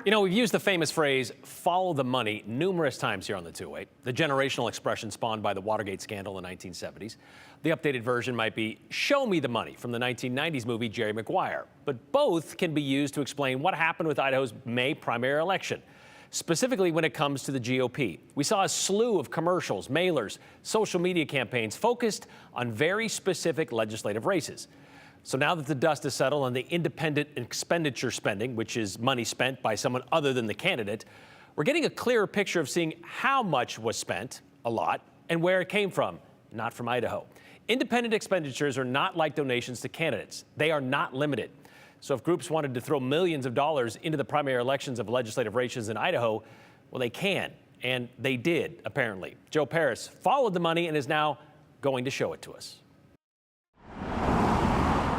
You know, we've used the famous phrase, follow the money, numerous times here on the 2-8. The generational expression spawned by the Watergate scandal in the 1970s. The updated version might be, show me the money, from the 1990s movie Jerry Maguire. But both can be used to explain what happened with Idaho's May primary election, specifically when it comes to the GOP. We saw a slew of commercials, mailers, social media campaigns focused on very specific legislative races. So now that the dust has settled on the independent expenditure spending, which is money spent by someone other than the candidate, we're getting a clearer picture of seeing how much was spent, a lot, and where it came from, not from Idaho. Independent expenditures are not like donations to candidates. They are not limited. So if groups wanted to throw millions of dollars into the primary elections of legislative races in Idaho, well, they can, and they did, apparently. Joe Paris followed the money and is now going to show it to us.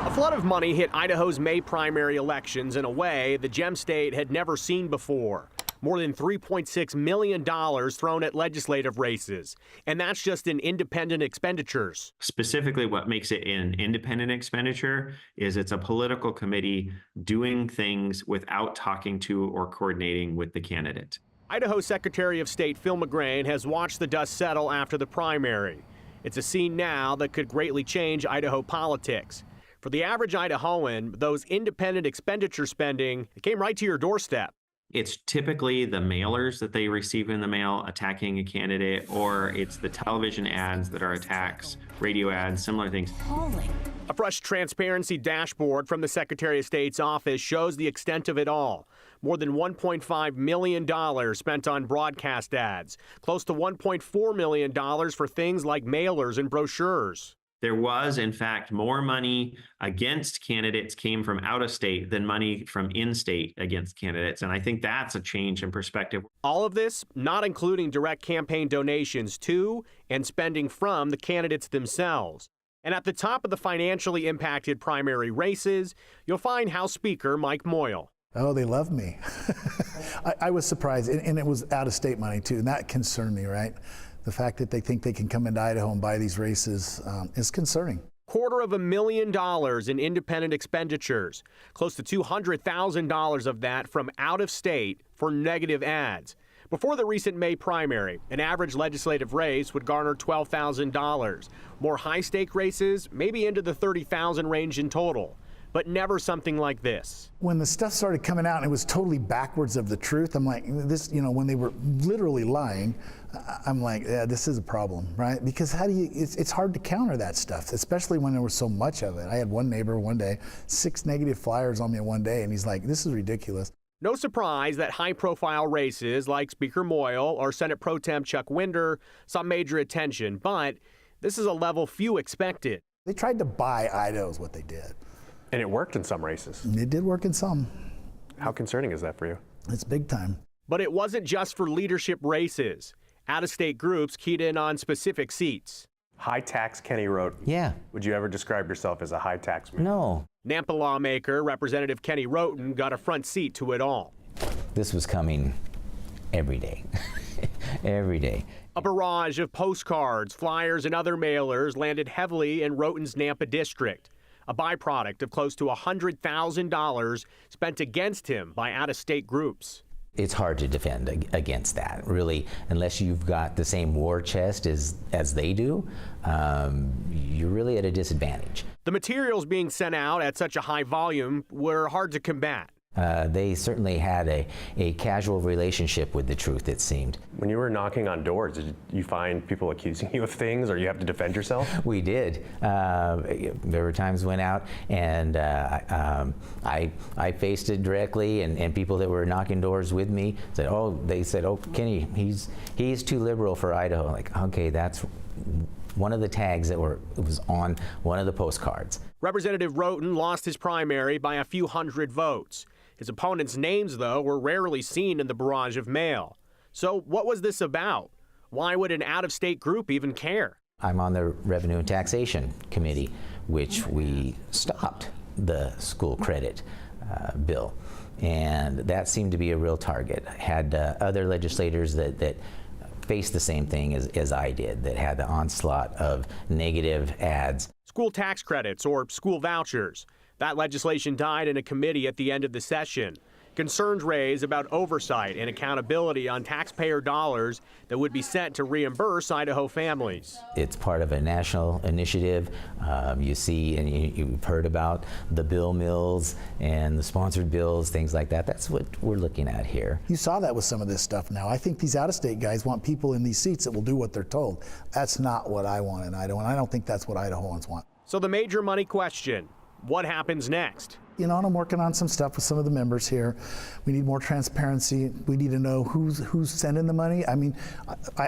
A flood of money hit Idaho's May primary elections in a way the Gem State had never seen before. More than $3.6 million thrown at legislative races. And that's just in independent expenditures. Specifically, what makes it an independent expenditure is it's a political committee doing things without talking to or coordinating with the candidate. Idaho Secretary of State Phil McGrain has watched the dust settle after the primary. It's a scene now that could greatly change Idaho politics. For the average Idahoan, those independent expenditure spending came right to your doorstep. It's typically the mailers that they receive in the mail attacking a candidate, or it's the television ads that are attacks, radio ads, similar things. A fresh transparency dashboard from the Secretary of State's office shows the extent of it all. More than $1.5 million spent on broadcast ads, close to $1.4 million for things like mailers and brochures. There was, in fact, more money against candidates came from out of state than money from in-state against candidates. And I think that's a change in perspective. All of this not including direct campaign donations to and spending from the candidates themselves. And at the top of the financially impacted primary races, you'll find House Speaker Mike Moyle. Oh, they love me. I was surprised, and it was out-of-state money, too, and that concerned me, right? The fact that they think they can come into Idaho and buy these races is concerning. $250,000 in independent expenditures, close to $200,000 of that from out of state for negative ads. Before the recent May primary, an average legislative race would garner $12,000. More high-stake races, maybe into the $30,000 range in total. But never something like this. When the stuff started coming out and it was totally backwards of the truth, I'm like, this, you know, when they were literally lying, I'm like, yeah, this is a problem, right? Because how do you, it's hard to counter that stuff, especially when there was so much of it. I had one neighbor one day, 6 negative flyers on me in one day, and he's like, this is ridiculous. No surprise that high-profile races like Speaker Moyle or Senate Pro Tem Chuck Winder saw major attention, but this is a level few expected. They tried to buy Idaho is what they did. And it worked in some races. It did work in some. How concerning is that for you? It's big time. But it wasn't just for leadership races. Out-of-state groups keyed in on specific seats. High-tax Kenny Roten. Yeah. Would you ever describe yourself as a high-tax man? No. Nampa lawmaker Representative Kenny Roten got a front seat to it all. This was coming every day. Every day. A barrage of postcards, flyers, and other mailers landed heavily in Roten's Nampa district. A byproduct of close to $100,000 spent against him by out-of-state groups. It's hard to defend against that, really, unless you've got the same war chest as they do. You're really at a disadvantage. The materials being sent out at such a high volume were hard to combat. They certainly had a casual relationship with the truth, it seemed. When you were knocking on doors, did you find people accusing you of things, or you have to defend yourself? We did. There were times went out and I faced it directly, and people that were knocking doors with me said, oh, Kenny, he's too liberal for Idaho. Like, okay, that's one of the tags that was on one of the postcards. Representative Roten lost his primary by a few hundred votes. His opponents' names, though, were rarely seen in the barrage of mail. So what was this about? Why would an out-of-state group even care? I'm on the Revenue and Taxation Committee, which we stopped the school credit bill. And that seemed to be a real target. Had other legislators that faced the same thing as I did, that had the onslaught of negative ads. School tax credits or school vouchers. That legislation died in a committee at the end of the session. Concerns raised about oversight and accountability on taxpayer dollars that would be sent to reimburse Idaho families. It's part of a national initiative. You see, and you've heard about the bill mills and the sponsored bills, things like that. That's what we're looking at here. You saw that with some of this stuff now. I think these out-of-state guys want people in these seats that will do what they're told. That's not what I want in Idaho, and I don't think that's what Idahoans want. So the major money question, what happens next? You know, and I'm working on some stuff with some of the members here. We need more transparency. We need to know who's sending the money. I mean,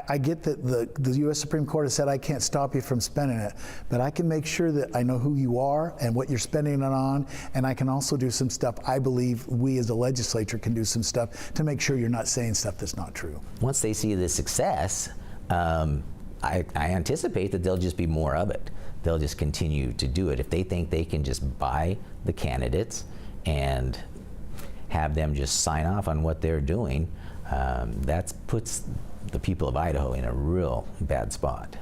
I get that the U.S. Supreme Court has said I can't stop you from spending it, but I can make sure that I know who you are and what you're spending it on, and I can also do some stuff. I believe we as a legislature can do some stuff to make sure you're not saying stuff that's not true. Once they see the success, I anticipate that there'll just be more of it. They'll just continue to do it. If they think they can just buy the candidates and have them just sign off on what they're doing, that puts the people of Idaho in a real bad spot.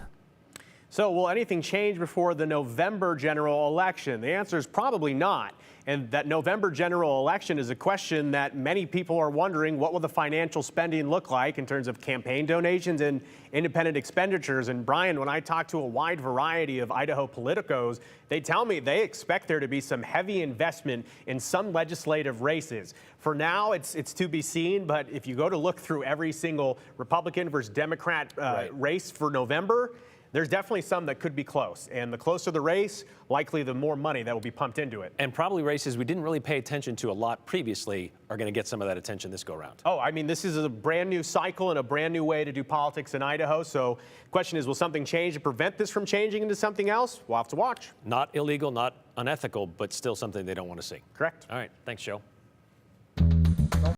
So will anything change before the November general election? The answer is probably not. And that November general election is a question that many people are wondering, what will the financial spending look like in terms of campaign donations and independent expenditures? And Brian, when I talk to a wide variety of Idaho politicos, they tell me they expect there to be some heavy investment in some legislative races. For now, it's to be seen, but if you go to look through every single Republican versus Democrat race for November, there's definitely some that could be close. And the closer the race, likely the more money that will be pumped into it. And probably races we didn't really pay attention to a lot previously are going to get some of that attention this go round. Oh, I mean, this is a brand new cycle and a brand new way to do politics in Idaho. So the question is, will something change to prevent this from changing into something else? We'll have to watch. Not illegal, not unethical, but still something they don't want to see. Correct. All right. Thanks, Joe.